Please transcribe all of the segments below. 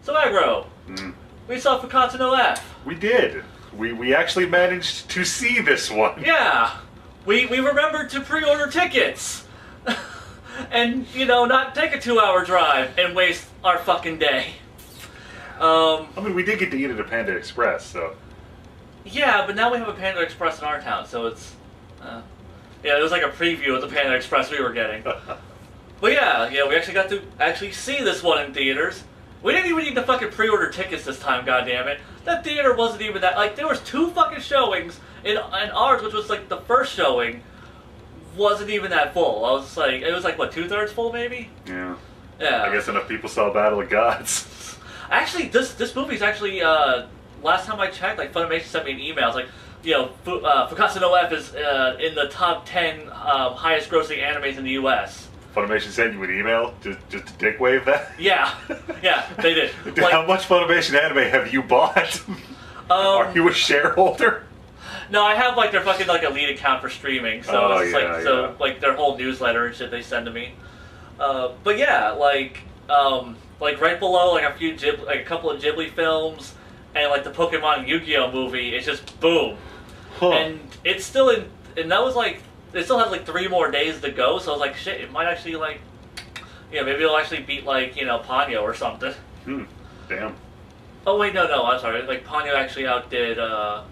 So Aggro, we saw Fukkatsu no F. We did. We actually managed to see this one. Yeah, we remembered to pre-order tickets, and not take a 2-hour drive and waste our fucking day. I mean, we did get to eat at a Panda Express, so. Yeah, but now we have a Panda Express in our town, so it's. Yeah, it was like a preview of the Panda Express we were getting. But yeah, we actually got to see this one in theaters. We didn't even need to fucking pre-order tickets this time, goddammit. That theater wasn't even that... Like, there was 2 fucking showings, and ours, which was like the first showing, wasn't even that full. I was like... It was like, what, 2/3 full, maybe? Yeah. Yeah. I guess enough people saw Battle of Gods. Actually, this movie's actually... last time I checked, like, Funimation sent me an email. It's like, Fukkatsu no F is in the top 10 highest grossing animes in the U.S. Funimation sent you an email just to dick wave that? Yeah, they did. Like, how much Funimation anime have you bought? Are you a shareholder? No, I have like their fucking like elite account for streaming, so like their whole newsletter and shit they send to me. But yeah, like right below like a couple of Ghibli films and like the Pokemon and Yu-Gi-Oh movie, it's just boom, and it's still in, and that was like. They still had like 3 more days to go, so I was like, shit, it might actually like, maybe it'll actually beat like, Ponyo or something. Damn. Oh wait, no, I'm sorry. Like Ponyo actually outdid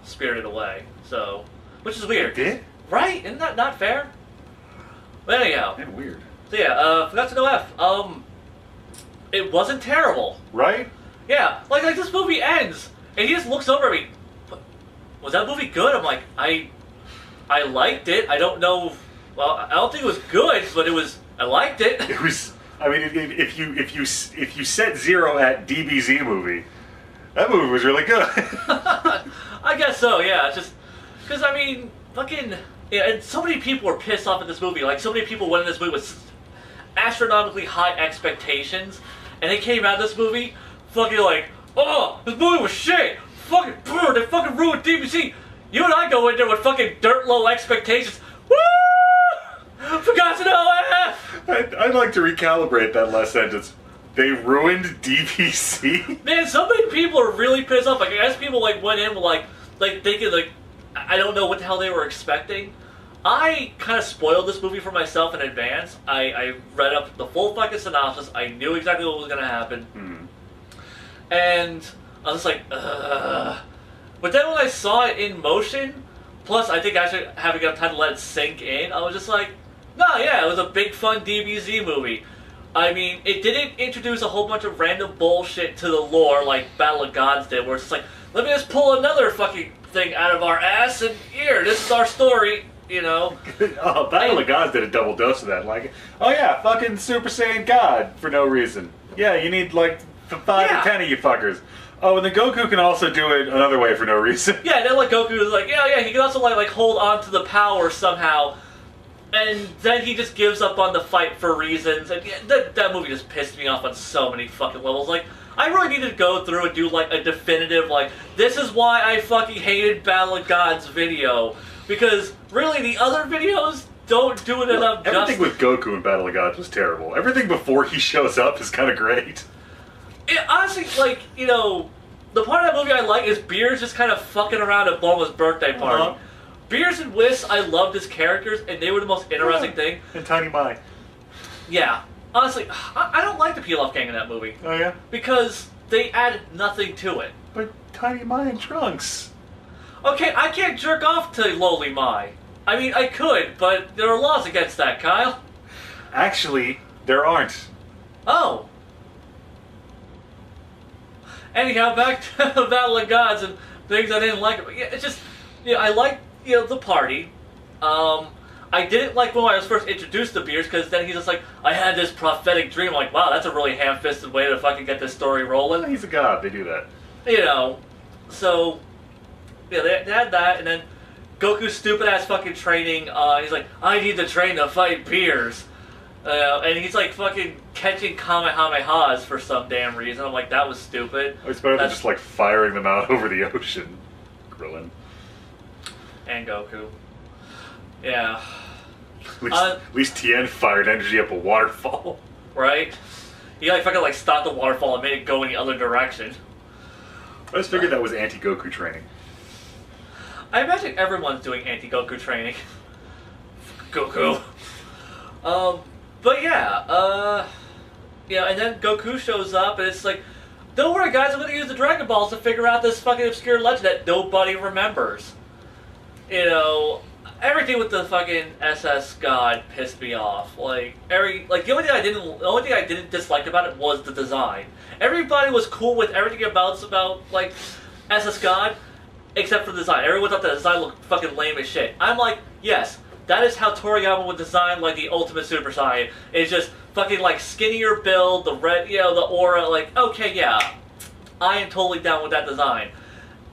Spirited Away, so, which is weird. It did? Right? Isn't that not fair? But anyhow. Yeah, weird. So yeah, Fukkatsu no F. It wasn't terrible. Right? Yeah, like this movie ends, and he just looks over at me. Was that movie good? I'm like, I liked it. I don't know. Well, I don't think it was good, but I liked it. It was. I mean, if you set 0 at DBZ movie, that movie was really good. I guess so. Yeah, it's just because I mean, fucking yeah. And so many people were pissed off at this movie. Like so many people went in this movie with astronomically high expectations, and they came out of this movie fucking like, oh, this movie was shit. Fucking, they fucking ruined DBZ. You and I go in there with fucking dirt low expectations. Woo! Fukkatsu no F! I'd like to recalibrate that last sentence. They ruined DBC? Man, so many people are really pissed off. Like, I guess people like went in with like thinking like, I don't know what the hell they were expecting. I kind of spoiled this movie for myself in advance. I read up the full fucking synopsis. I knew exactly what was going to happen. And I was just like, ugh. But then when I saw it in motion, plus I think actually having enough time to let it sink in, I was just like, no, yeah, it was a big fun DBZ movie. I mean, it didn't introduce a whole bunch of random bullshit to the lore like Battle of Gods did, where it's just like, let me just pull another fucking thing out of our ass and here, this is our story, Oh, Battle of Gods did a double dose of that. Like, oh yeah, fucking Super Saiyan God for no reason. Yeah, you need like 5 or 10 of you fuckers. Oh, and then Goku can also do it another way for no reason. Yeah, and then like Goku is like, yeah, he can also like hold on to the power somehow, and then he just gives up on the fight for reasons. And that movie just pissed me off on so many fucking levels. Like, I really needed to go through and do like a definitive like, this is why I fucking hated Battle of Gods video, because really the other videos don't do it enough justice. Everything with Goku in Battle of Gods was terrible. Everything before he shows up is kind of great. Honestly, like, the part of that movie I like is Beers just kind of fucking around at Bulma's birthday party. Beers and Whis, I loved as characters, and they were the most interesting thing. And Tiny Mai. Yeah. Honestly, I don't like the Pilaf gang in that movie. Oh, yeah? Because they add nothing to it. But Tiny Mai and Trunks. Okay, I can't jerk off to Lowly Mai. I mean, I could, but there are laws against that, Kyle. Actually, there aren't. Oh. Anyhow, back to Battle of Gods and things I didn't like. Yeah, it's just, I liked, the party. I didn't like when I was first introduced to Beers, because then he's just like, I had this prophetic dream. I'm like, wow, that's a really ham-fisted way to fucking get this story rolling. He's a god, they do that. So, yeah, they had that, and then Goku's stupid-ass fucking training, he's like, I need to train to fight Beers. And he's like fucking catching Kamehamehas for some damn reason. I'm like, that was stupid. It's better than just like firing them out over the ocean. Krillin. And Goku. Yeah. At least Tien fired energy up a waterfall. Right? He like fucking like stopped the waterfall and made it go in the other direction. I just figured that was anti-Goku training. I imagine everyone's doing anti-Goku training. Goku. But yeah, and then Goku shows up, and it's like, don't worry, guys, I'm gonna use the Dragon Balls to figure out this fucking obscure legend that nobody remembers. You know, everything with the fucking SS God pissed me off. The only thing I didn't dislike about it was the design. Everybody was cool with everything about like SS God, except for the design. Everyone thought the design looked fucking lame as shit. I'm like, yes, that is how Toriyama would design like the Ultimate Super Saiyan. It's just fucking like skinnier build, the red, the aura. Like, okay, yeah, I am totally down with that design.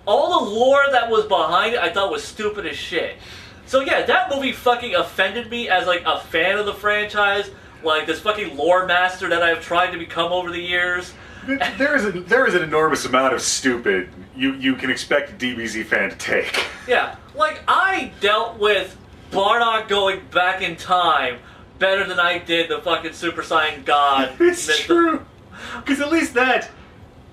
All the lore that was behind it, I thought was stupid as shit. So yeah, that movie fucking offended me as like a fan of the franchise, like this fucking lore master that I've tried to become over the years. There is an enormous amount of stupid you can expect a DBZ fan to take. Yeah, like I dealt with Bardock going back in time better than I did the fucking Super Saiyan God. It's true, because at least that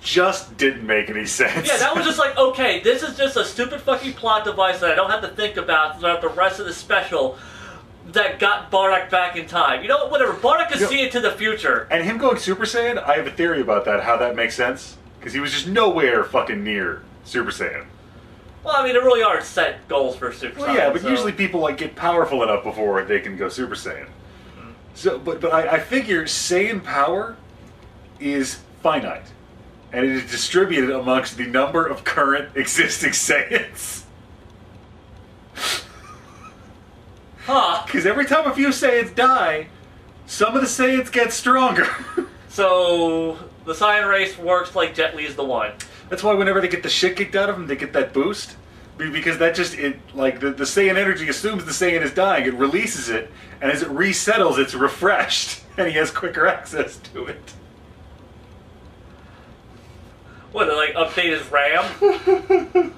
just didn't make any sense. Yeah, that was just like, okay, this is just a stupid fucking plot device that I don't have to think about throughout the rest of the special that got Bardock back in time. You know what, whatever, Bardock could see into the future. And him going Super Saiyan, I have a theory about that, how that makes sense. Because he was just nowhere fucking near Super Saiyan. Well, I mean, there really are set goals for Super Saiyan. Well, yeah, but usually people like get powerful enough before they can go Super Saiyan. Mm-hmm. So, but I figure Saiyan power is finite. And it is distributed amongst the number of current existing Saiyans. Huh. Because every time a few Saiyans die, some of the Saiyans get stronger. So, the Saiyan race works like Jet Li's the one. That's why whenever they get the shit kicked out of them, they get that boost. Because that just, the Saiyan energy assumes the Saiyan is dying, it releases it, and as it resettles, it's refreshed, and he has quicker access to it. What, like, update his RAM?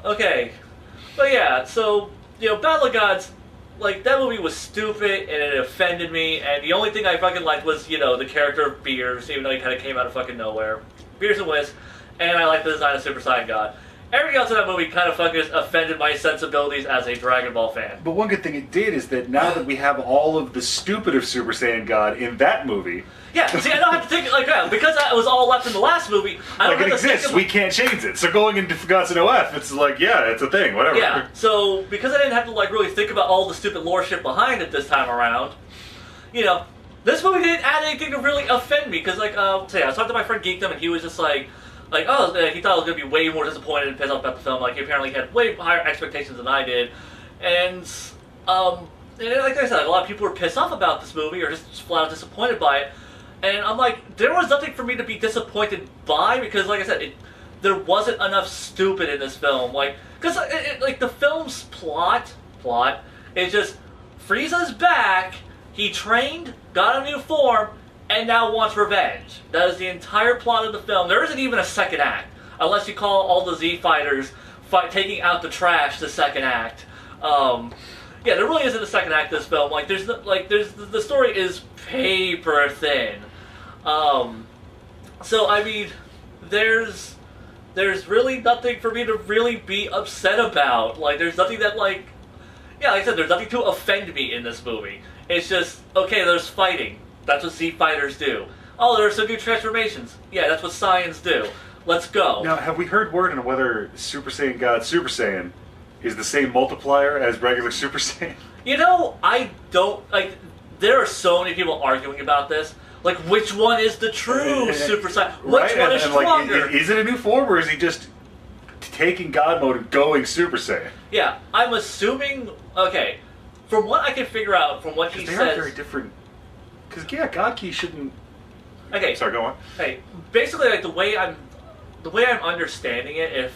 Okay. But yeah, so, Battle of Gods, like, that movie was stupid, and it offended me, and the only thing I fucking liked was, the character of Beers, even though he kind of came out of fucking nowhere. Beers and Whis, and I liked the design of Super Saiyan God. Everything else in that movie kind of fucking just offended my sensibilities as a Dragon Ball fan. But one good thing it did is that now that we have all of the stupid of Super Saiyan God in that movie... Yeah, see, I don't have to think like that. Because that was all left in the last movie, I don't have to exists, think we can't change it. So going into Fukkatsu OF, it's like, yeah, it's a thing, whatever. Yeah, so because I didn't have to like really think about all the stupid lore shit behind it this time around, this movie didn't add anything to really offend me. Because like, I was talking to my friend Geekdom, and he was just like, he thought I was going to be way more disappointed and pissed off about the film. Like, he apparently had way higher expectations than I did. And like I said, a lot of people were pissed off about this movie or just flat out disappointed by it. And I'm like, there was nothing for me to be disappointed by because, like I said, there wasn't enough stupid in this film. Like, because like the film's plot is just Frieza's back. He trained, got a new form, and now wants revenge. That is the entire plot of the film. There isn't even a second act, unless you call all the Z fighters taking out the trash the second act. Yeah, there really isn't a second act to this film. Like, the story is paper thin. So I mean, there's really nothing for me to really be upset about. Like, there's nothing that like I said, there's nothing to offend me in this movie. It's just, okay, there's fighting. That's what Z fighters do. Oh, there are some new transformations. Yeah, that's what Saiyans do. Let's go. Now, have we heard word on whether Super Saiyan God Super Saiyan is the same multiplier as regular Super Saiyan? I don't, like, there are so many people arguing about this. Like, which one is the true Super Saiyan? Which one is stronger? Like, is it a new form, or is he just taking God mode and going Super Saiyan? Yeah, I'm assuming, okay, from what I can figure out from what he says... They are very different. Because, yeah, God Ki shouldn't... Okay. Sorry, go on. Hey, basically, like, the way I'm understanding it, if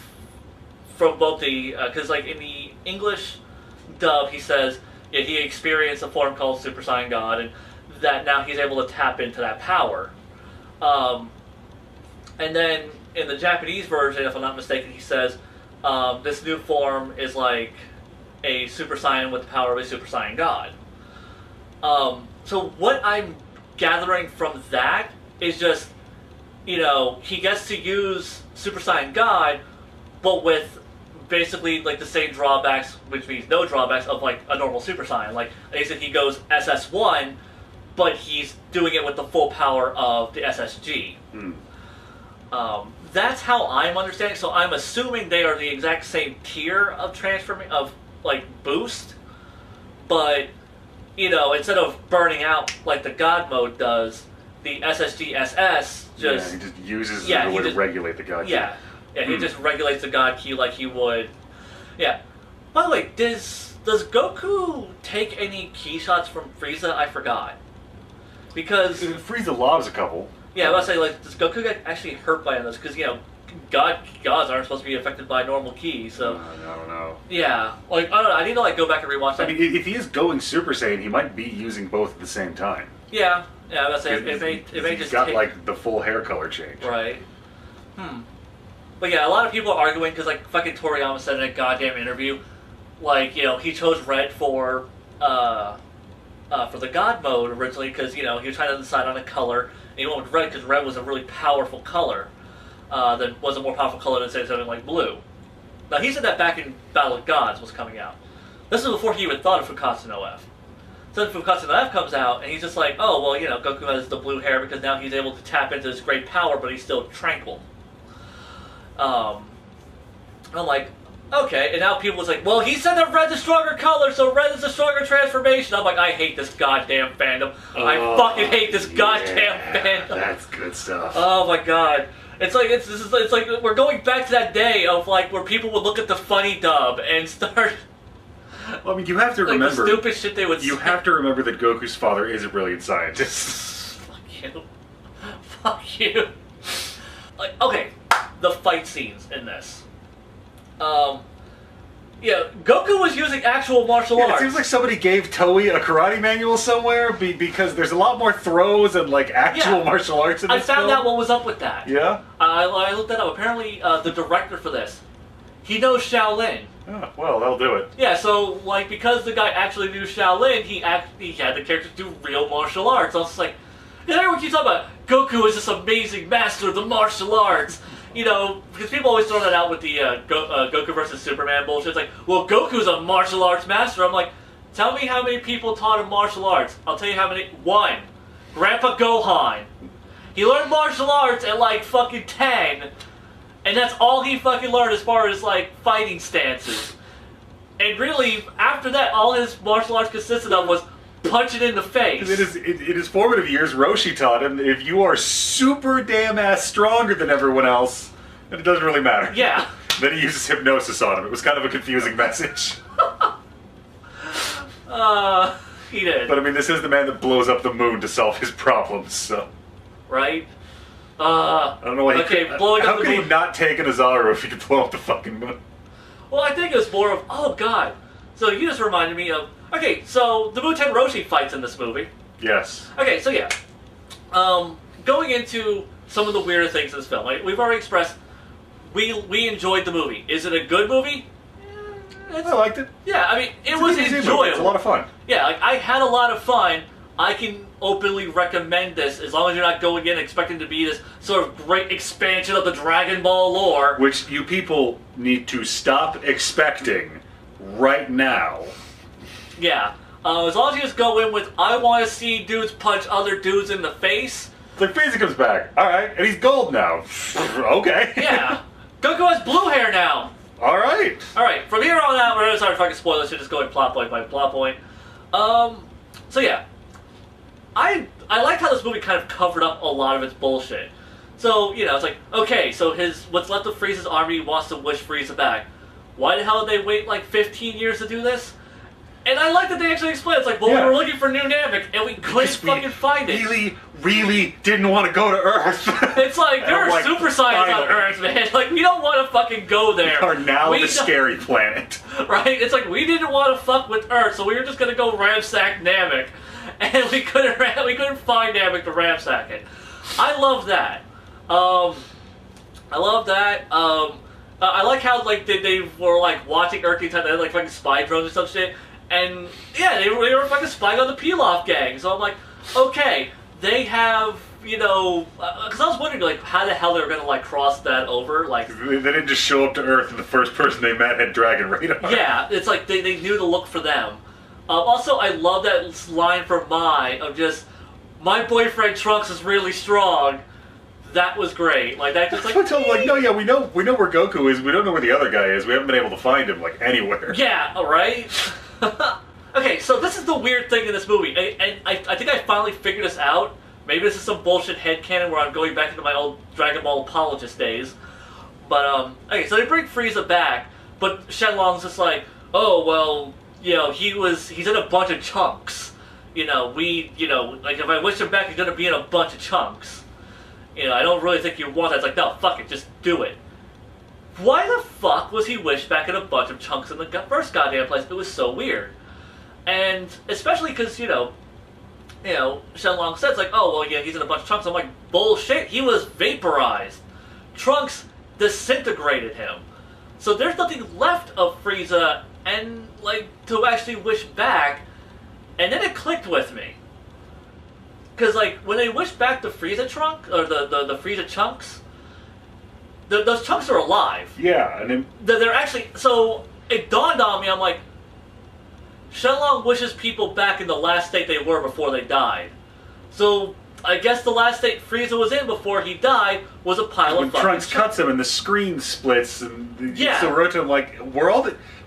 from both the because like in the English dub, he says he experienced a form called Super Saiyan God, and that now he's able to tap into that power. And then in the Japanese version, if I'm not mistaken, he says this new form is like a Super Saiyan with the power of a Super Saiyan God. So what I'm gathering from that is just, he gets to use Super Saiyan God, but with basically like the same drawbacks, which means no drawbacks of like a normal Super Saiyan. Like they said, he goes SS1, but he's doing it with the full power of the SSG. That's how I'm understanding. So I'm assuming they are the exact same tier of boost, but instead of burning out like the God mode does, the SSG SS he just uses it to regulate the God key. Yeah, he just regulates the God key like he would. Yeah. By the way, does Goku take any key shots from Frieza? I forgot. Because Frieza lobs a couple. Yeah, I was about to say, like, does Goku get actually hurt by this? Because, gods aren't supposed to be affected by normal ki, so... I don't know. Yeah. Like, I don't know, I need to, like, go back and rewatch that. I mean, if he is going Super Saiyan, he might be using both at the same time. Yeah. Yeah, I was about to say, it may just got, like, the full hair color change. Right. But yeah, a lot of people are arguing, because, like, fucking Toriyama said in a goddamn interview, like, he chose red for the God mode originally, because, he was trying to decide on a color. And he went with red because red was a really powerful color. That was a more powerful color than, say, something like blue. Now, he said that back in Battle of Gods was coming out. This was before he even thought of Fukkatsu no F. So then Fukkatsu no F comes out, and he's just like, oh, well, Goku has the blue hair because now he's able to tap into his great power, but he's still tranquil. I'm like, okay. And now people was like, well, he said that red's a stronger color, so red is a stronger transformation. I'm like, I hate this goddamn fandom. I fucking hate this goddamn fandom. That's good stuff. Oh my god. It's like it's like we're going back to that day of like where people would look at the funny dub and start. Well, I mean, you have to like remember the stupid shit they would. You have to remember that Goku's father is a brilliant scientist. Fuck you. Fuck you. Like, okay, the fight scenes in this. Yeah, Goku was using actual martial arts. It seems like somebody gave Toei a karate manual somewhere because there's a lot more throws and like actual martial arts in this I found film. out what was up with that. Yeah? I looked that up. Apparently, the director for this, he knows Shaolin. Oh, well, that'll do it. Yeah, so, like, because the guy actually knew Shaolin, he had the characters do real martial arts. I was just like, everyone keeps talking about Goku is this amazing master of the martial arts. Because people always throw that out with the Goku versus Superman bullshit. It's like, well, Goku's a martial arts master. I'm like, tell me how many people taught him martial arts. I'll tell you how many. One. Grandpa Gohan. He learned martial arts at, like, fucking 10. And that's all he fucking learned as far as, like, fighting stances. And really, after that, all his martial arts consisted of was punching in the face. In his formative years, Roshi taught him that if you are super damn ass stronger than everyone else, then it doesn't really matter. Yeah. Then he uses hypnosis on him. It was kind of a confusing message. He did. But I mean, this is the man that blows up the moon to solve his problems, so... Right? I don't know why blowing up how the could moon. he not take an Azaru if he could blow up the fucking moon? Well, I think it was more of, oh god. So you just reminded me of, okay, so the Muten Roshi fights in this movie. Yes. Okay, so yeah. Going into some of the weirder things in this film, like, we've already expressed, we enjoyed the movie. Is it a good movie? I liked it. Yeah, I mean, it was enjoyable. It's a lot of fun. Yeah, like, I had a lot of fun. I can openly recommend this as long as you're not going in expecting to be this sort of great expansion of the Dragon Ball lore. Which you people need to stop expecting right now. Yeah. As long as you just go in with, I want to see dudes punch other dudes in the face. It's like Frieza comes back. Alright, and he's gold now. Okay. Yeah. Goku has blue hair now. Alright. Alright, from here on out, we're going to start fucking spoilers, so just going plot point by plot point. So yeah. I liked how this movie kind of covered up a lot of its bullshit. So, it's like, okay, so what's left of Frieza's army wants to wish Frieza back. Why the hell did they wait like 15 years to do this? And I like that they actually explain. It's like, well, we were looking for New Namek, and we couldn't fucking find it. Really didn't want to go to Earth. It's like, there are Super Saiyans on Earth, man. Like, we don't want to fucking go there. We are now the scary planet. Right? It's like, we didn't want to fuck with Earth, so we were just going to go ransack Namek. And we couldn't find Namek to ransack it. I love that. I like how, like, they were, like, watching Earth the time. They had, like, fucking spy drones and some shit. And, yeah, they were fucking spying on the Pilaf gang. So I'm like, okay, they have, because I was wondering, like, how the hell they were going to, like, cross that over, like... They didn't just show up to Earth and the first person they met had dragon radar. Yeah, it's like they knew to look for them. Also, I love that line from Mai of just, my boyfriend Trunks is really strong. That was great. Like, that just, like... no, yeah, we know where Goku is. We don't know where the other guy is. We haven't been able to find him, like, anywhere. Yeah, right? Okay, so this is the weird thing in this movie. And I think I finally figured this out. Maybe this is some bullshit headcanon where I'm going back into my old Dragon Ball apologist days. But, okay, so they bring Frieza back, but Shenlong's just like, oh, well, he's in a bunch of chunks. Like, if I wish him back, he's gonna be in a bunch of chunks. I don't really think you want that. It's like, no, fuck it, just do it. Why the fuck was he wished back in a bunch of chunks in the first goddamn place? It was so weird. And especially because, Shenlong says, like, oh, well, yeah, he's in a bunch of chunks. I'm like, bullshit, he was vaporized. Trunks disintegrated him. So there's nothing left of Frieza and, like, to actually wish back. And then it clicked with me. Because, like, when they wish back the Frieza trunk, or the Frieza chunks, those chunks are alive. Yeah, and then... They're actually... So, it dawned on me, I'm like, Shenlong wishes people back in the last state they were before they died. So, I guess the last state Frieza was in before he died was a pile of fucking Trunks cuts him and the screen splits, and yeah. So wrote to him, like,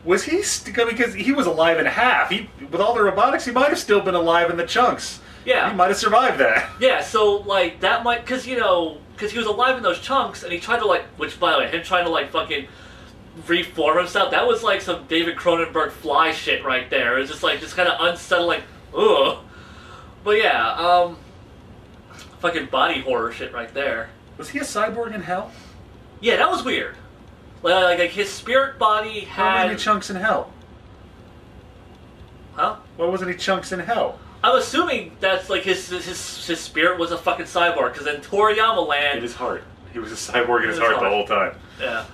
was he... because he was alive in half. With all the robotics, he might have still been alive in the chunks. Yeah. He might have survived that. Yeah, so, like, that might... Because, because he was alive in those chunks, and he tried to, like... Which, by the way, him trying to, like, fucking reform himself, that was, like, some David Cronenberg Fly shit right there. It was just, like, just kind of unsettling. Ugh. But, yeah, fucking body horror shit right there. Was he a cyborg in hell? Yeah, that was weird. Like his spirit body had... Why wasn't he chunks in hell? Huh? Why wasn't he chunks in hell? I'm assuming that's like his spirit was a fucking cyborg, because in Toriyama Land... In his heart. He was a cyborg in his heart the whole time. Yeah.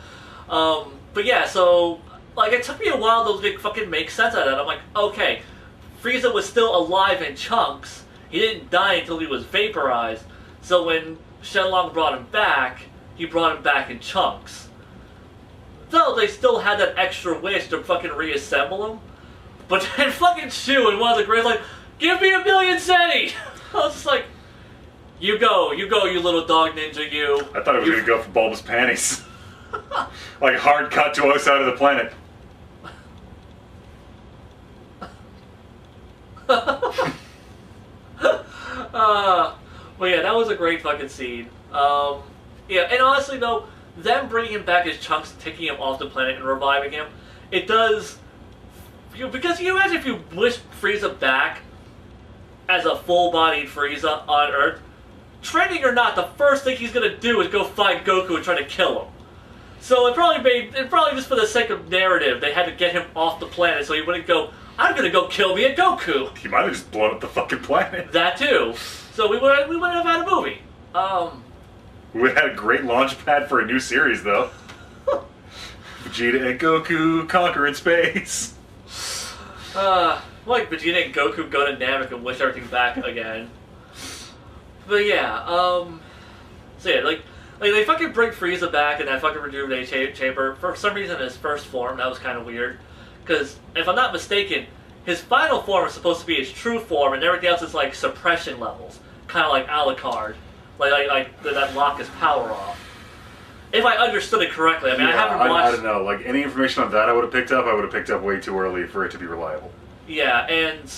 But yeah, so, like, it took me a while to fucking make sense out of that. I'm like, okay, Frieza was still alive in chunks. He didn't die until he was vaporized. So when Shenlong brought him back, he brought him back in chunks. Though they still had that extra wish to fucking reassemble him. But then fucking Shu and one of the greats like, give me a million centi! I was just like, you go, you little dog ninja, you. I thought it was going to go for Bulba's panties. Like, hard cut to our side of the planet. Well, yeah, that was a great fucking scene. Yeah, and honestly, though, them bringing him back as chunks, taking him off the planet and reviving him, it does... Because you imagine if you wish Frieza back as a full-bodied Frieza on Earth, training or not, the first thing he's gonna do is go find Goku and try to kill him. So it probably just for the sake of narrative, they had to get him off the planet so he wouldn't go, I'm gonna go kill me a Goku. He might have just blown up the fucking planet. That too. So we wouldn't have had a movie. We would have had a great launch pad for a new series, though. Vegeta and Goku conquer in space. Like Vegeta and Goku go to Namek and wish everything back again. But yeah, so yeah, like they fucking bring Frieza back in that fucking rejuvenation chamber. For some reason, in his first form, that was kind of weird. Because, if I'm not mistaken, his final form is supposed to be his true form, and everything else is like suppression levels. Kind of like Alucard. Like that lock his power off. If I understood it correctly. I mean, yeah, I haven't watched... I don't know. Like, any information on that I would have picked up way too early for it to be reliable. Yeah, and,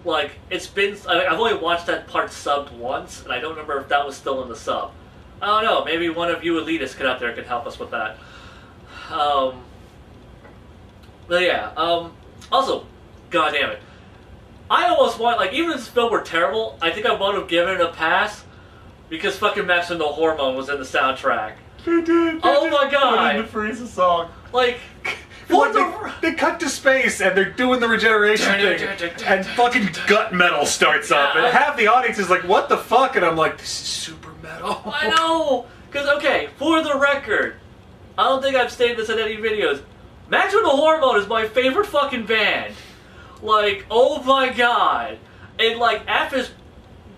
like, it's been... I've only watched that part subbed once, and I don't remember if that was still in the sub. I don't know. Maybe one of you elitists out there could help us with that. But yeah, also, god damn it. I almost want, like, even if this film were terrible, I think I would have given it a pass because fucking Max and the Hormone was in the soundtrack. They did. Oh my god. In the Frieza song. Like, they cut to space and they're doing the regeneration thing, and fucking gut metal starts up, and half the audience is like, "What the fuck?" And I'm like, "This is super metal." I know, because okay, for the record, I don't think I've stated this in any videos. Max and the Hormone is my favorite fucking band. Like, oh my god, and like after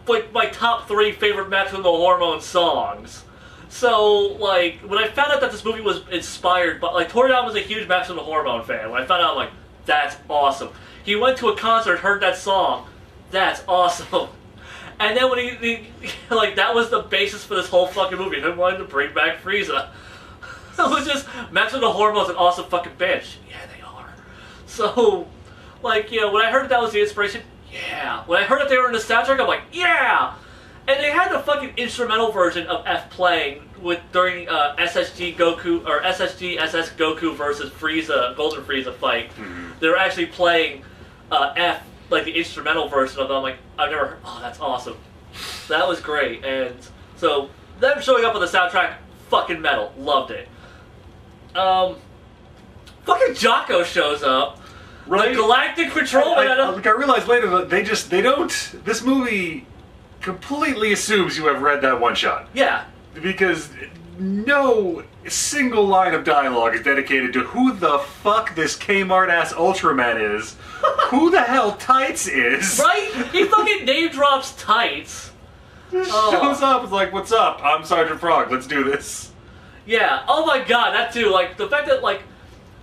like my top 3 favorite Maximum Hormone songs. So, like, when I found out that this movie was inspired by, like, Toriyama was a huge Maximum Hormone fan. When I found out, I'm like, that's awesome. He went to a concert, heard that song, that's awesome. And then when he like, that was the basis for this whole fucking movie. He wanted to bring back Frieza. It was just, Maximum Hormone's an awesome fucking bitch. Yeah, they are. So, like, you know, when I heard that was the inspiration, yeah. When I heard that they were in the soundtrack, I'm like, yeah! And they had the fucking instrumental version of F playing during SSG Goku or SSG SS Goku versus Frieza, Golden Frieza fight. Mm-hmm. They were actually playing F, like the instrumental version of it. I'm like, I've never heard. Oh, that's awesome. That was great. And so them showing up on the soundtrack, fucking metal, loved it. Fucking Jocko shows up. Right. The Galactic Patrolman. I realized later that they don't. This movie completely assumes you have read that one shot. Yeah. Because no single line of dialogue is dedicated to who the fuck this Kmart ass Ultraman is, who the hell Tights is. Right? He fucking name drops Tights. Just shows up, it's like, what's up? I'm Sergeant Frog, let's do this. Yeah, oh my god, that too. Like, the fact that, like,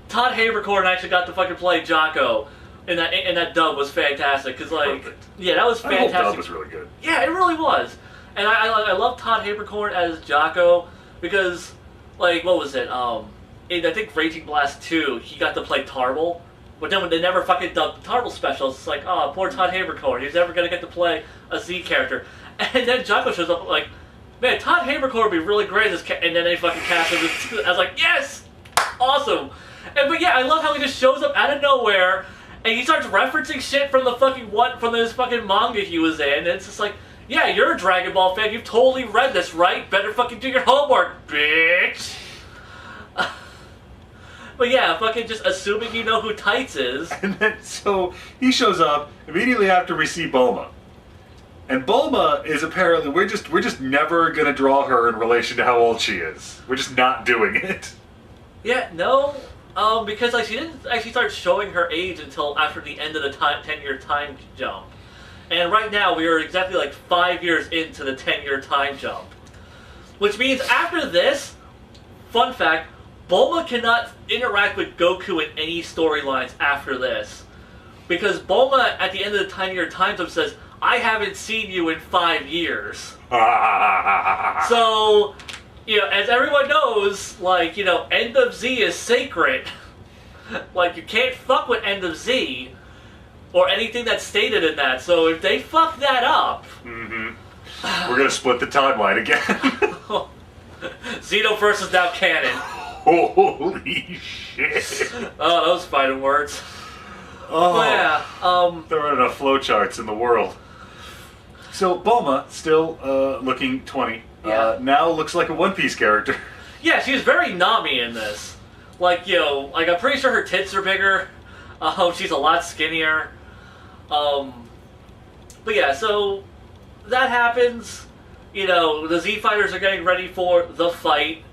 Todd Haberkorn actually got to fucking play Jocko in that dub was fantastic. Because, like, perfect. Yeah, that was fantastic. That whole dub was really good. Yeah, it really was. And I love Todd Haberkorn as Jocko because, like, what was it? In, I think, Raging Blast 2, he got to play Tarble. But then when they never fucking dubbed the Tarble specials, it's like, oh, poor Todd Haberkorn. He's never going to get to play a Z character. And then Jocko shows up like, man, Todd Haberkorn would be really great as and then they fucking cast him. I was like, yes! Awesome! But yeah, I love how he just shows up out of nowhere and he starts referencing shit from this fucking manga he was in. And it's just like, yeah, you're a Dragon Ball fan. You've totally read this, right? Better fucking do your homework, bitch! But yeah, fucking just assuming you know who Tights is. And then, so, he shows up immediately after we see Bulma. And Bulma is apparently, we're just never gonna draw her in relation to how old she is. We're just not doing it. Yeah, no, because like she didn't actually start showing her age until after the end of the 10-year time jump. And right now we are exactly like 5 years into the 10-year time jump. Which means after this, fun fact, Bulma cannot interact with Goku in any storylines after this. Because Bulma at the end of the 10-year time jump says, I haven't seen you in 5 years. So, you know, as everyone knows, like, you know, End of Z is sacred. Like, you can't fuck with End of Z or anything that's stated in that. So if they fuck that up... Mm-hmm. We're gonna split the timeline again. Xenoverse is now canon. Holy shit. Oh, those fighting words. Oh, but yeah, there aren't enough flowcharts in the world. So Bulma, still looking 20, now looks like a One Piece character. Yeah, she's very Nami in this. Like, you know, like I'm pretty sure her tits are bigger. She's a lot skinnier. But yeah, so that happens. You know, the Z Fighters are getting ready for the fight.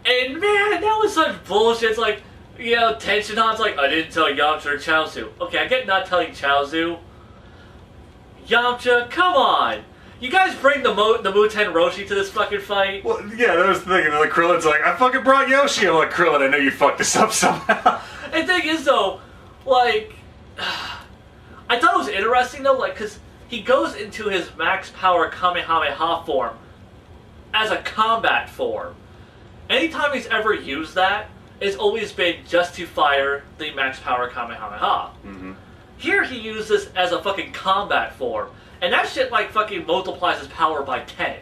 And man, that was such bullshit. It's like, you know, Tenshinhan's like, I didn't tell Yamcha or Chaozu. Okay, I get not telling Chaozu. Yamcha, come on! You guys bring the Muten Roshi to this fucking fight? Well, yeah, that was the thing. And like, Krillin's like, I fucking brought Yoshi. I'm like, Krillin, I know you fucked this up somehow. And the thing is, though, like, I thought it was interesting, though, like, because he goes into his max power Kamehameha form as a combat form. Anytime he's ever used that, it's always been just to fire the max power Kamehameha. Mm-hmm. Here he uses this as a fucking combat form. And that shit, like, fucking multiplies his power by 10.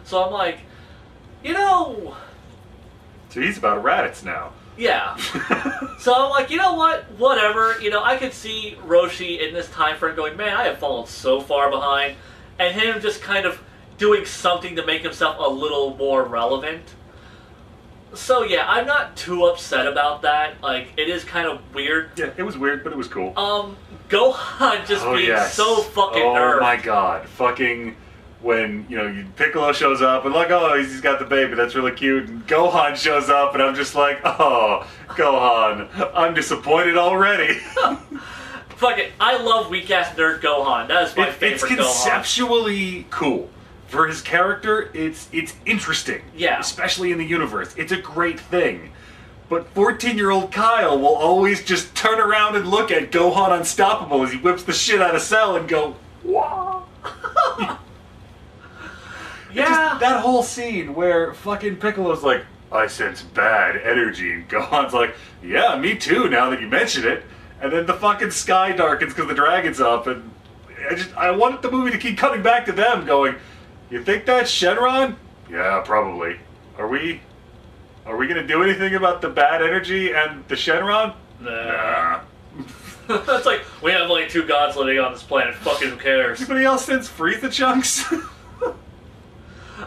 So I'm like, you know... So he's about Raditz now. Yeah. So I'm like, you know what? Whatever. You know, I could see Roshi in this time frame going, man, I have fallen so far behind. And him just kind of doing something to make himself a little more relevant. So yeah, I'm not too upset about that. Like, it is kind of weird. Yeah, it was weird, but it was cool. Gohan just being so fucking nerfed. Oh my god. Fucking when, you know, Piccolo shows up and like, oh, he's got the baby, that's really cute. And Gohan shows up and I'm just like, oh, Gohan, I'm disappointed already. fuck it. I love weak-ass nerd Gohan. That is my favorite It's Gohan. conceptually cool. For his character, it's interesting. Yeah. Especially in the universe. It's a great thing. But 14-year-old Kyle will always just turn around and look at Gohan Unstoppable as he whips the shit out of Cell and go, "Wah!" Yeah. That whole scene where fucking Piccolo's like, "I sense bad energy," and Gohan's like, "Yeah, me too, now that you mention it." And then the fucking sky darkens because the dragon's up, and I wanted the movie to keep coming back to them going, "You think that's Shenron?" "Yeah, probably. Are we gonna do anything about the bad energy and the Shenron?" Nah. That's like, we have like 2 gods living on this planet. Fucking who cares? Anybody else sense Frieza chunks?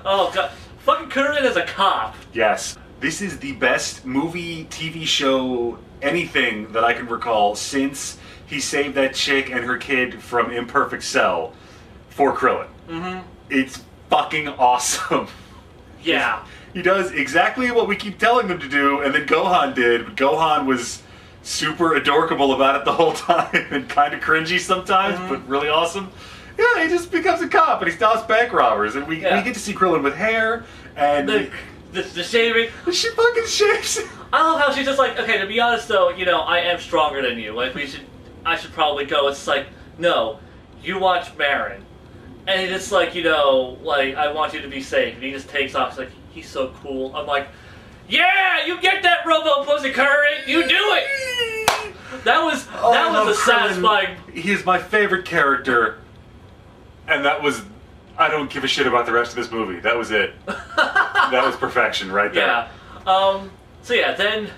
Oh god. Fucking Kuririn is a cop. Yes. This is the best movie, TV show, anything that I can recall since he saved that chick and her kid from Imperfect Cell for Krillin. Mm-hmm. It's fucking awesome. Yeah. He does exactly what we keep telling him to do, and then Gohan did. But Gohan was super adorable about it the whole time, and kind of cringy sometimes, but really awesome. Yeah, he just becomes a cop, and he stops bank robbers, and we get to see Krillin with hair, and... The shaving. She fucking shaves. I love how she's just like, okay, to be honest though, you know, I am stronger than you. Like, I should probably go. It's like, no, you watch Marin. And it's like, you know, like, I want you to be safe. And he just takes off. He's like, he's so cool. I'm like, yeah, you get that, Robo Pussy Curry. You do it. That was a satisfying. He is my favorite character. And that was, I don't give a shit about the rest of this movie. That was it. That was perfection right there. Yeah. So yeah, then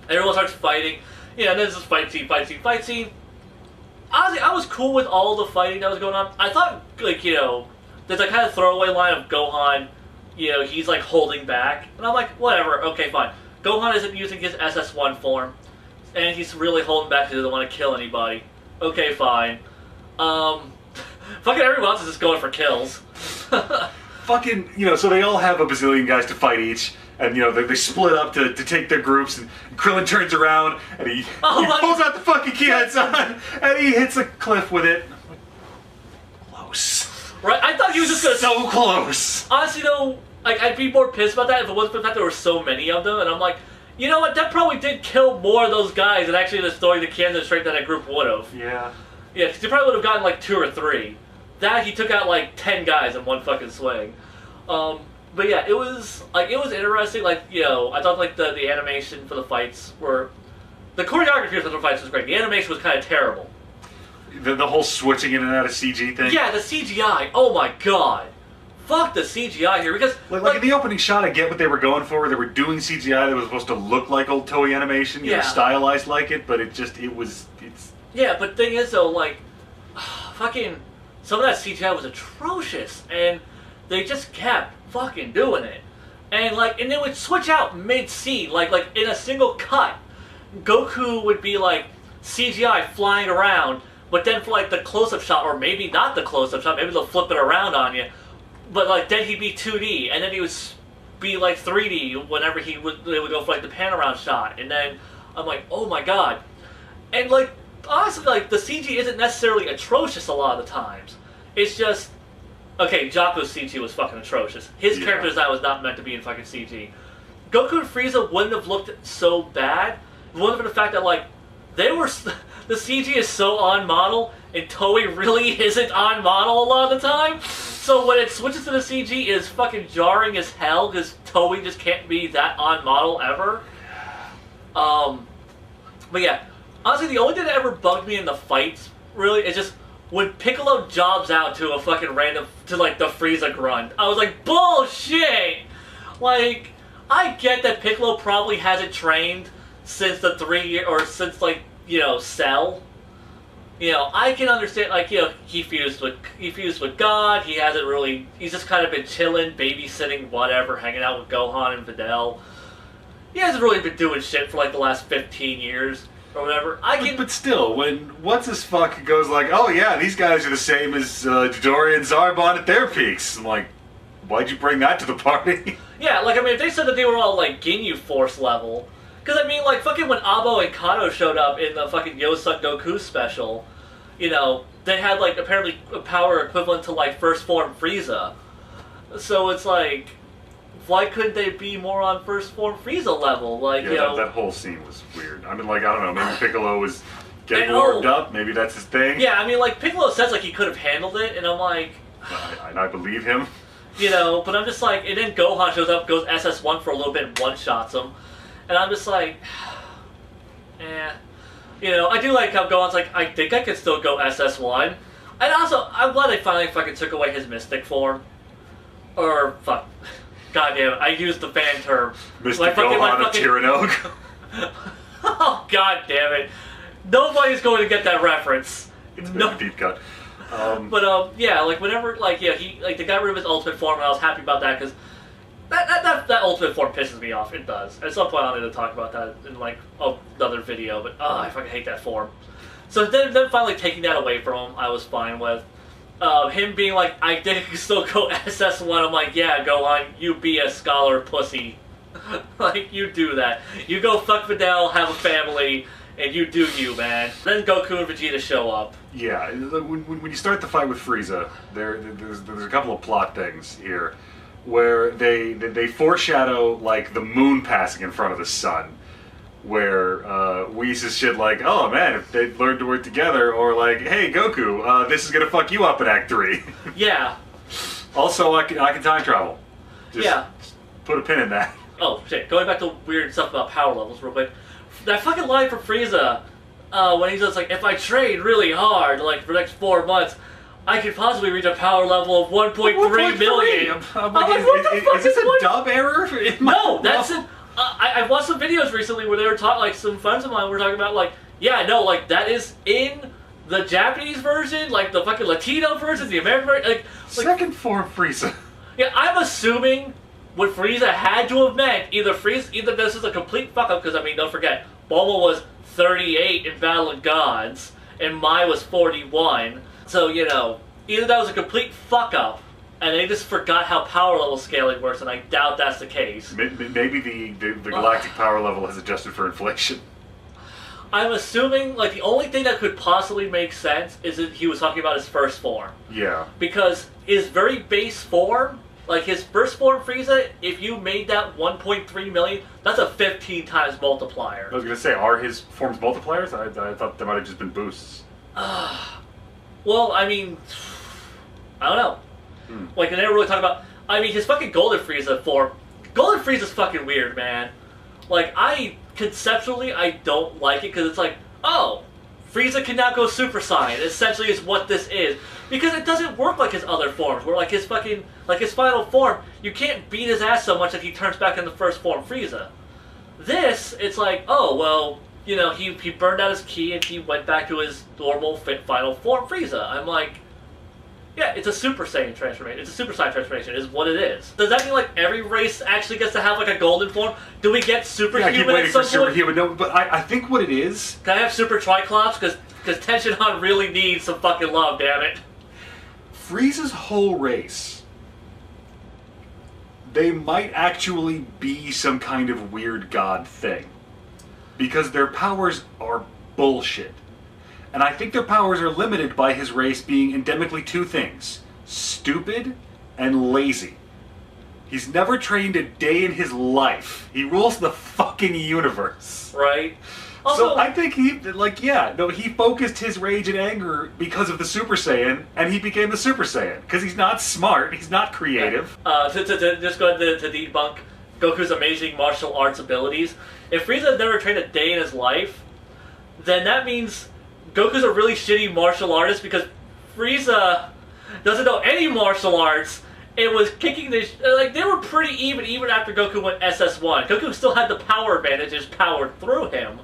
everyone starts fighting. Yeah, and then there's this fight scene. Honestly, I was cool with all the fighting that was going on. I thought, like, you know, there's a kind of throwaway line of Gohan, you know, he's like holding back. And I'm like, whatever, okay, fine. Gohan isn't using his SS1 form, and he's really holding back because he doesn't want to kill anybody. Okay, fine. Fucking everyone else is just going for kills. Fucking, you know, so they all have a bazillion guys to fight each, and, you know, they split up to take their groups, and Krillin turns around, and he pulls out the fucking Kihatsan, and he hits a cliff with it. Close. Right? I thought he was just gonna... So close. Honestly, though, like, I'd be more pissed about that if it wasn't for the fact there were so many of them, and I'm like, you know what, that probably did kill more of those guys than actually the story the Kansas straight that group would have. Yeah. Yeah, because he probably would have gotten like 2 or 3. That, he took out like 10 guys in one fucking swing. But yeah, it was interesting. Like, you know, I thought like the animation for the fights were, the choreography for the fights was great. The animation was kind of terrible. The whole switching in and out of CG thing. Yeah, the CGI. Oh my god, fuck the CGI here, because like in the opening shot, I get what they were going for. They were doing CGI that was supposed to look like old Toei animation, you know, stylized like it, but it's. Yeah, but thing is though, like, fucking, some of that CGI was atrocious, and they just kept fucking doing it. And like, and they would switch out mid-scene, like in a single cut. Goku would be like CGI flying around, but then for like the close-up shot, or maybe not the close-up shot, maybe they'll flip it around on you. But like, then he'd be 2D, and then he would be like 3D whenever they would go for like the pan around shot. And then I'm like, oh my god. And like, honestly, like, the CG isn't necessarily atrocious a lot of the times. It's just, okay, Jocko's CG was fucking atrocious. His character design was not meant to be in fucking CG. Goku and Frieza wouldn't have looked so bad. It wouldn't have been the fact that, like, the CG is so on model, and Toei really isn't on model a lot of the time. So when it switches to the CG, it is fucking jarring as hell, because Toei just can't be that on model ever. But yeah, honestly, the only thing that ever bugged me in the fights, really, is just when Piccolo jobs out to a fucking random, to like the Frieza grunt. I was like, bullshit! Like, I get that Piccolo probably hasn't trained since the 3 year, or since like, you know, Cell. You know, I can understand, like, you know, he fused with God, he hasn't really, he's just kind of been chilling, babysitting, whatever, hanging out with Gohan and Videl. He hasn't really been doing shit for like the last 15 years. Or whatever. But still, when what's-his-fuck goes like, oh yeah, these guys are the same as Dodoria and Zarbon at their peaks. I'm like, why'd you bring that to the party? Yeah, like, I mean, if they said that they were all like Ginyu Force level, Because, I mean, like, fucking when Abo and Kano showed up in the fucking Yo-Son Goku special, you know, they had, like, apparently a power equivalent to, like, first form Frieza. So it's like, why couldn't they be more on first form Frieza level? Like, yeah, you know... that whole scene was weird. I mean, like, I don't know, maybe Piccolo was getting warmed up, maybe that's his thing. Yeah, I mean, like, Piccolo says, like, he could have handled it, and I'm like... I believe him. You know, but I'm just like, and then Gohan shows up, goes SS1 for a little bit and one-shots him. And I'm just like, eh. You know, I do like how Gohan's like, I think I could still go SS1. And also, I'm glad they finally fucking took away his mystic form. Or, fuck. God damn it, I used the fan term. Mystic Gohan of Tyrannog. Oh, god damn it. Nobody's going to get that reference. It's been a deep cut. Yeah, like, whenever, like, yeah, he, like, the guy rid of his ultimate form, and I was happy about that, because that ultimate form pisses me off. It does. At some point, I'll need to talk about that in, like, another video, but, I fucking hate that form. So then finally taking that away from him, I was fine with. Him being like, I think I can still go SS1, I'm like, yeah, go on, you be a scholar pussy. Like, you do that. You go fuck Videl, have a family, and you do you, man. Then Goku and Vegeta show up. Yeah, when you start the fight with Frieza, there's a couple of plot things here where they foreshadow, like, the moon passing in front of the sun, where Whis is shit like, oh man, if they learned to work together, or like, hey Goku, this is gonna fuck you up in Act 3. Yeah. Also, I can time travel. Just put a pin in that. Oh shit, going back to weird stuff about power levels real quick. That fucking line from Frieza, when he's just like, if I train really hard, like, for the next 4 months, I could possibly reach a power level of 1.3 million. I'm like, is this a dub error? No, that's it. I watched some videos recently where they were talking, like, some friends of mine were talking about, like, yeah, no, like, that is in the Japanese version, like, the fucking Latino version, the American version, like... Second form Frieza. Yeah, I'm assuming what Frieza had to have meant, either this is a complete fuck-up, because, I mean, don't forget, Bulma was 38 in Battle of Gods, and Mai was 41, so, you know, either that was a complete fuck-up, and they just forgot how power level scaling works, and I doubt that's the case. Maybe the galactic power level has adjusted for inflation. I'm assuming, like, the only thing that could possibly make sense is that he was talking about his first form. Yeah. Because his very base form, like his first form Frieza, if you made that 1.3 million, that's a 15 times multiplier. I was going to say, are his forms multipliers? I thought they might have just been boosts. Well, I mean, I don't know. Like, they never really talk about... I mean, his fucking Golden Frieza form... Golden Frieza's fucking weird, man. Like, conceptually, I don't like it, because it's like, oh, Frieza can now go Super Saiyan, essentially is what this is. Because it doesn't work like his other forms, where, like, his fucking... Like, his final form, you can't beat his ass so much that he turns back into first form Frieza. This, it's like, oh, well, you know, he burned out his ki, and he went back to his normal final form Frieza. I'm like... Yeah, it's a Super Saiyan transformation. It's a Super Saiyan transformation, is what it is. Does that mean, like, every race actually gets to have, like, a golden form? Do we get Superhuman I keep waiting at some for Superhuman. No, but I think what it is... Can I have Super Triclops? Because Tenshinhan really needs some fucking love, damn it. Frieza's whole race, they might actually be some kind of weird god thing. Because their powers are bullshit. And I think their powers are limited by his race being endemically two things. Stupid and lazy. He's never trained a day in his life. He rules the fucking universe. Right? Also, so I think he focused his rage and anger because of the Super Saiyan, and he became the Super Saiyan. Because he's not smart, he's not creative. To just go ahead to debunk Goku's amazing martial arts abilities, if Frieza has never trained a day in his life, then that means... Goku's a really shitty martial artist because Frieza doesn't know any martial arts and was kicking the... Like, they were pretty even after Goku went SS1. Goku still had the power advantage, just powered through him.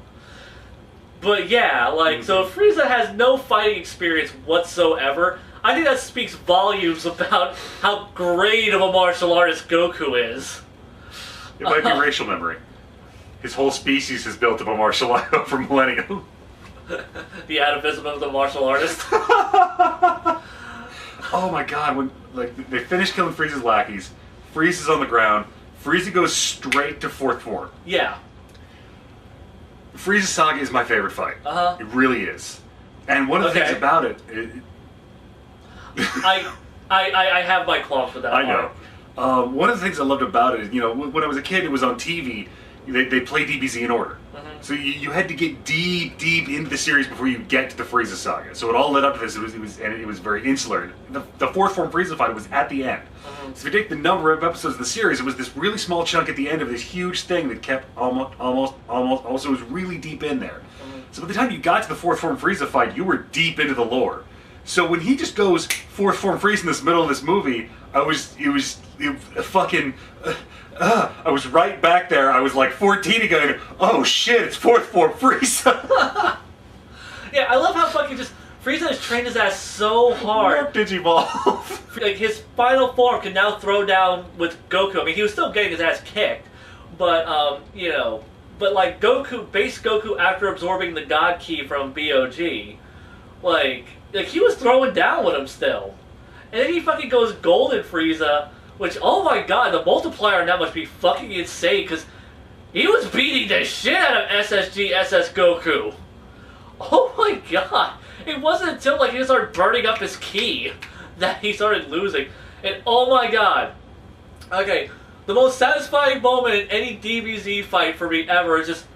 But yeah, like, so if Frieza has no fighting experience whatsoever, I think that speaks volumes about how great of a martial artist Goku is. It might be racial memory. His whole species is built up a martial art over millennia. The atavism of the martial artist. Oh my god, when they finish killing Frieza's lackeys, Frieza's on the ground, Frieza goes straight to fourth form. Yeah. Frieza Saga is my favorite fight. It really is. And one of the things about it... I have my claws with that. I know. One of the things I loved about it is, when I was a kid, it was on TV. They play DBZ in order. So you had to get deep into the series before you get to the Frieza Saga. So it all led up to this. It was very insular. The fourth form Frieza fight was at the end. So if you take the number of episodes of the series, it was this really small chunk at the end of this huge thing that kept almost. Also, it was really deep in there. So by the time you got to the fourth form Frieza fight, you were deep into the lore. So when he just goes fourth form Frieza in this middle of this movie, I was right back there. I was like 14 and going, oh shit, it's fourth form Frieza. Yeah, I love how fucking just Frieza has trained his ass so hard. Digivolve. Like, his final form can now throw down with Goku. I mean, he was still getting his ass kicked, but, but like base Goku after absorbing the God Ki from BOG, like he was throwing down with him still. And then he fucking goes Golden Frieza, which, oh my god, the multiplier on that must be fucking insane, because he was beating the shit out of SSG SS Goku. Oh my god. It wasn't until like he started burning up his ki that he started losing. And oh my god. Okay, the most satisfying moment in any DBZ fight for me ever is just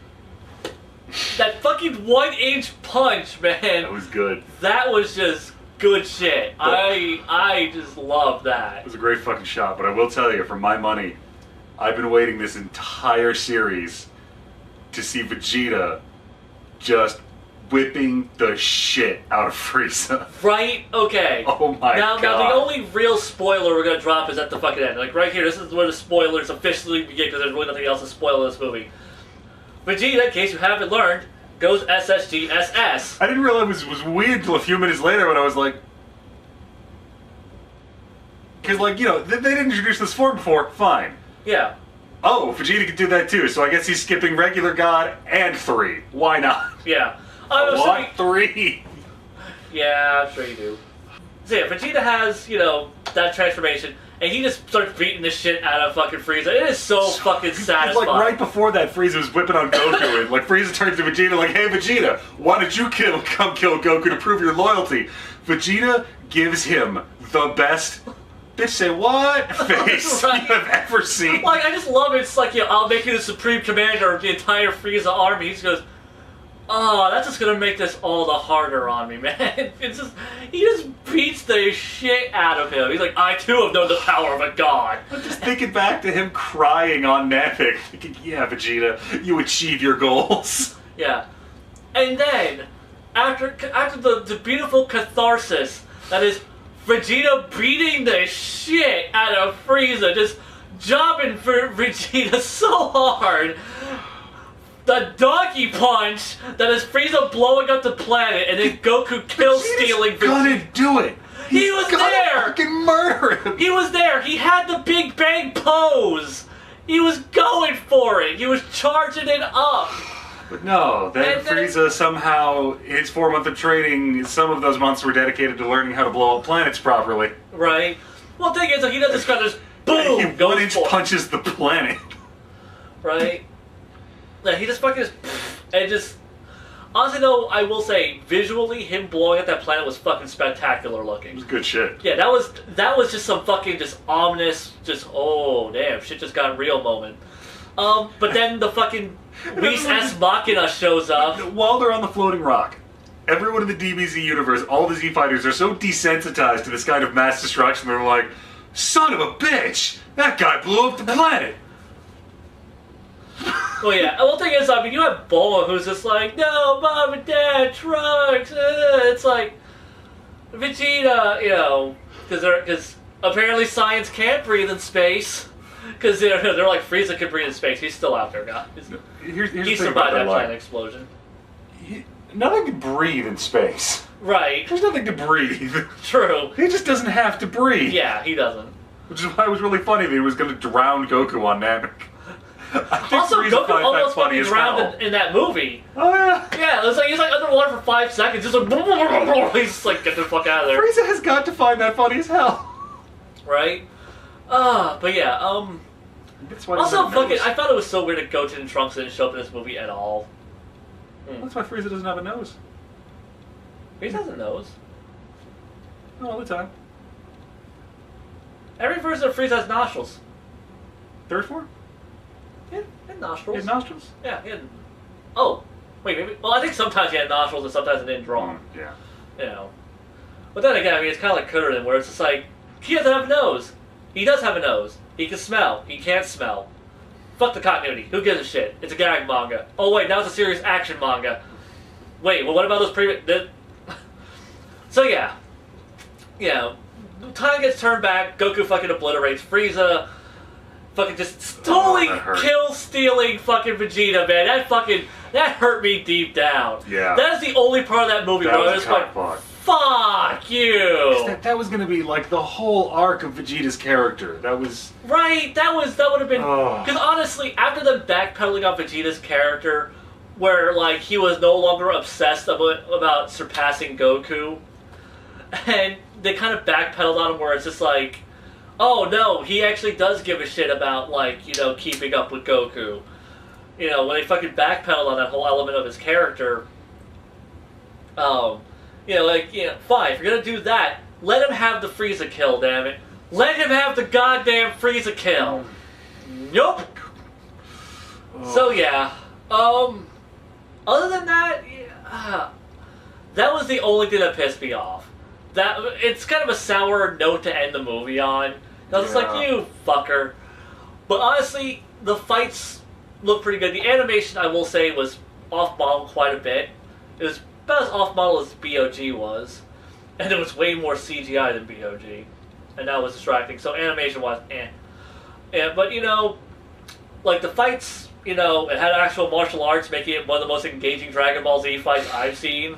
that fucking 1-inch punch, man. That was good. That was just good shit. I just love that. It was a great fucking shot, but I will tell you, for my money, I've been waiting this entire series to see Vegeta just whipping the shit out of Frieza. Right? Okay. Oh my god. Now the only real spoiler we're gonna drop is at the fucking end. Like right here, this is where the spoilers officially begin, because there's really nothing else to spoil in this movie. Vegeta, in case you haven't learned, goes SSG SS. I didn't realize it was weird until a few minutes later when I was like... Because, like, they didn't introduce this form before, fine. Yeah. Oh, Vegeta could do that too, so I guess he's skipping regular God and 3. Why not? Yeah. I want 3! Yeah, I'm sure you do. So yeah, Vegeta has, that transformation, and he just starts beating the shit out of fucking Frieza. It is so fucking satisfying. It's like right before that, Frieza was whipping on Goku, and like Frieza turns to Vegeta like, hey Vegeta, why did you come kill Goku to prove your loyalty? Vegeta gives him the best... Bitch, say what? Face right. you have ever seen. Like, I just love it. It's like, I'll make you the supreme commander of the entire Frieza army. He just goes, oh, that's just gonna make this all the harder on me, man. It's just, he just beats the shit out of him. He's like, I too have known the power of a god. I'm just thinking back to him crying on Namek, thinking, yeah, Vegeta, you achieve your goals. Yeah. And then, after the beautiful catharsis that is Vegeta beating the shit out of Frieza, just jobbing for Vegeta so hard. The donkey punch that is Frieza blowing up the planet and then Goku kill-stealing Vegeta. Gonna do it. He was there. Fucking murder him. He was there. He had the Big Bang pose. He was going for it. He was charging it up. But no, then Frieza somehow, his 4 months of training, some of those months were dedicated to learning how to blow up planets properly. Right. Well, the thing is, he does this kind of just boom. He 1-inch punches the planet. Right. Yeah, he just fucking and just. Honestly, though, I will say, visually, him blowing up that planet was fucking spectacular looking. It was good shit. Yeah, that was just some fucking just ominous, just oh damn, shit just got real moment. But then the fucking Whis S Machina shows up. While they're on the floating rock, everyone in the DBZ universe, all the Z fighters are so desensitized to this kind of mass destruction, they're like, son of a bitch, that guy blew up the planet. Well, yeah. Well, the thing is, I mean, you have Bulma who's just like, no, Mom and Dad, Trunks. It's like Vegeta, because apparently science can't breathe in space. Because they're like, Frieza can breathe in space. He's still out there, guys. He survived that planet explosion. Nothing can breathe in space. Right. There's nothing to breathe. True. He just doesn't have to breathe. Yeah, he doesn't. Which is why it was really funny that he was going to drown Goku on Namek. Also, Goku almost fucking drowned in that movie. Oh, yeah. Yeah, it's like he's like underwater for 5 seconds. Just like, he's just like, get the fuck out of there. Frieza has got to find that funny as hell. Right? But yeah, That's why also, fucking, I thought it was so weird that Goten and Trunks didn't show up in this movie at all. That's why Frieza doesn't have a nose. Frieza has a nose. Not all the time. Every version of Frieza has nostrils. Third form? Yeah, he had nostrils. He had nostrils? Yeah, he had... Oh, wait, maybe... Well, I think sometimes he had nostrils and sometimes it didn't draw. Yeah. You know. But then again, I mean, it's kind of like Kuririn, where it's just like, he doesn't have a nose. He does have a nose. He can smell. He can't smell. Fuck the continuity. Who gives a shit? It's a gag manga. Oh, wait, now it's a serious action manga. Wait, well, what about those previous... So, yeah. Yeah. Time gets turned back. Goku fucking obliterates Frieza. Fucking just totally kill-stealing fucking Vegeta, man. That hurt me deep down. Yeah. That is the only part of that movie where I was like, fuck you. That was going to be like the whole arc of Vegeta's character. That was... Right, that would have been... Because honestly, after the backpedaling on Vegeta's character, where like he was no longer obsessed about surpassing Goku, and they kind of backpedaled on him where it's just like, oh no, he actually does give a shit about, like, you know, keeping up with Goku. You know, when they fucking backpedaled on that whole element of his character, you know, like, you know, fine, if you're gonna do that, let him have the Frieza kill, damn it. Let him have the goddamn Frieza kill. Nope. So yeah, other than that, yeah, that was the only thing that pissed me off. That it's kind of a sour note to end the movie on. I was just like, you fucker. But honestly, the fights look pretty good. The animation, I will say, was off-model quite a bit. It was about as off-model as BOG was. And it was way more CGI than BOG. And that was distracting. So animation-wise, eh. Yeah, but, you know, like the fights, you know, it had actual martial arts, making it one of the most engaging Dragon Ball Z fights I've seen.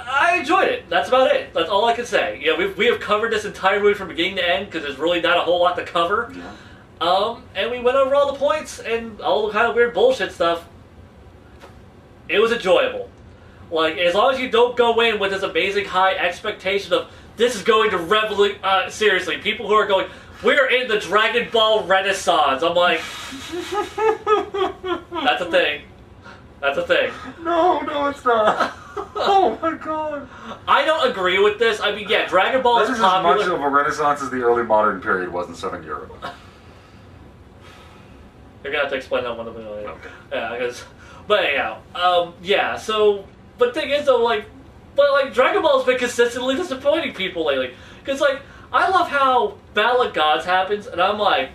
I enjoyed it. That's about it. That's all I can say. You know, we have covered this entire movie from beginning to end because there's really not a whole lot to cover. Yeah. And we went over all the points and all the kind of weird bullshit stuff. It was enjoyable. Like, as long as you don't go in with this amazing high expectation of this is going to seriously, people who are going, we're in the Dragon Ball Renaissance. I'm like, that's a thing. That's a thing. No, it's not. Oh my god. I don't agree with this. I mean, yeah, Dragon Ball is popular. This is as much of a renaissance as the early modern period was in Southern Europe. You're gonna have to explain that one to me later. Okay. Yeah, because, but anyhow, yeah. So, but thing is though, like, Dragon Ball has been consistently disappointing people lately. Because like, I love how Battle of Gods happens, and I'm like,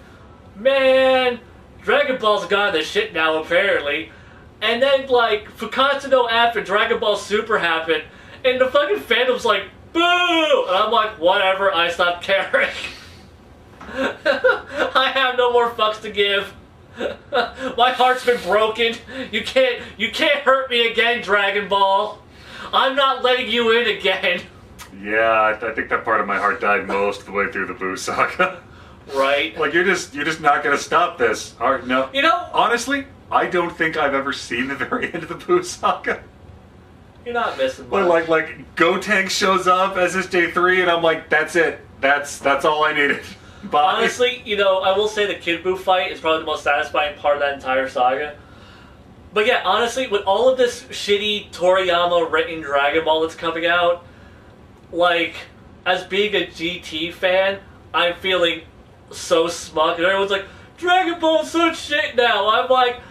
man, Dragon Ball's gone to shit now apparently. And then, like, Fukkatsu no after Dragon Ball Super happened, and the fucking fandom's like, boo! And I'm like, whatever, I stopped caring. I have no more fucks to give. My heart's been broken. You can't hurt me again, Dragon Ball. I'm not letting you in again. Yeah, I think that part of my heart died most of the way through the Boo saga. Right. Like, you're just not gonna stop this. No. You know, honestly, I don't think I've ever seen the very end of the Boo saga. You're not missing much. But like Gotenks shows up as SJ3, and I'm like, that's it. That's all I needed. Bye. Honestly, you know, I will say the Kid Buu fight is probably the most satisfying part of that entire saga. But yeah, honestly, with all of this shitty Toriyama written Dragon Ball that's coming out, like, as being a GT fan, I'm feeling so smug. And everyone's like, Dragon Ball's such shit now. I'm like,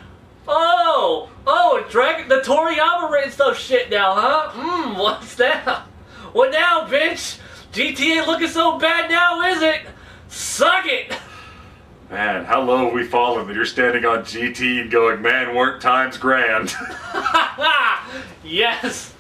oh, the Toriyama written stuff shit now, huh? What's that? What now, bitch? GT ain't looking so bad now, is it? Suck it! Man, how low have we fallen that you're standing on GT and going, man, weren't times grand? Yes!